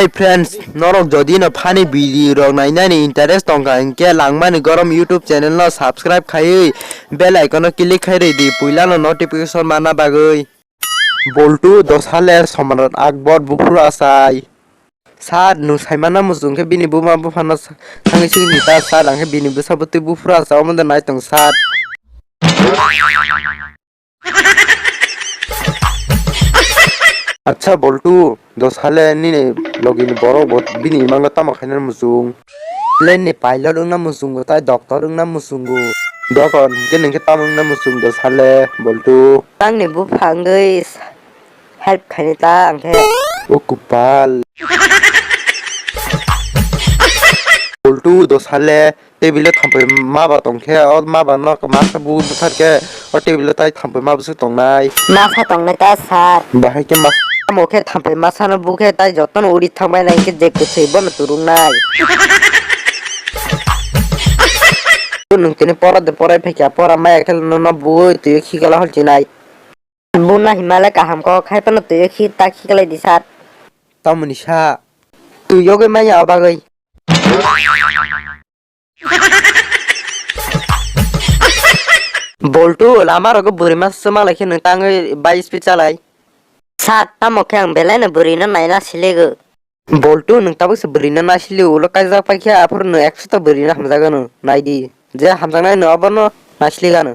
Hi friends, norok jodi na funny video rok nainani interest tongka hinkhe Langmani gorom YouTube channel no subscribe khai bell icon no click khai di puila no notification mana bagoi. Boltu dosale somrat akbor bufur asai. Saat nu saimana musungke bini buma bufana sangi sing nita saat angke bini besabuti bufur asa omanda nai tong saat. আচ্ছা বল্টু দোসালে নি লগিনি বড় বিনি manga তামা খাইনার মুসুং Lenny pilot উংনা মুসুং তাই doctor উংনা মুসুংগু দকন কে নকে তামং না মুসুং দোসালে বল্টু Tang ni bu panggui help kanita angke ও কুপাল বল্টু দোসালে টেবিলে থাম্পে মাবা তংখে অ মাবা knock মাসা বু থারকে অ টেবিলে তাই থাম্পে মাবসু তংনাই masa tong na ta sar বাহাই কে মাস moke thampai masa no buke tai joton uri thambai nai ke jek sei bon turung nai nung tini pora de pora phekya pora mai khel no no bu tu khigala hol chinai buna himala kaham ko khai pan tu khi ta khigala disat তামনি সা tu yoge mai ya bagai boltu lamar ko buri mas samala khe nang tangai 22 speed chalai sat ta moke ang belai na buri na nai na silego boltu nang tabuk se buri na na sile ulo kai ja paikha apur no 100 ta buri na hamjaga no nai di je hamjang nai no abono na silegano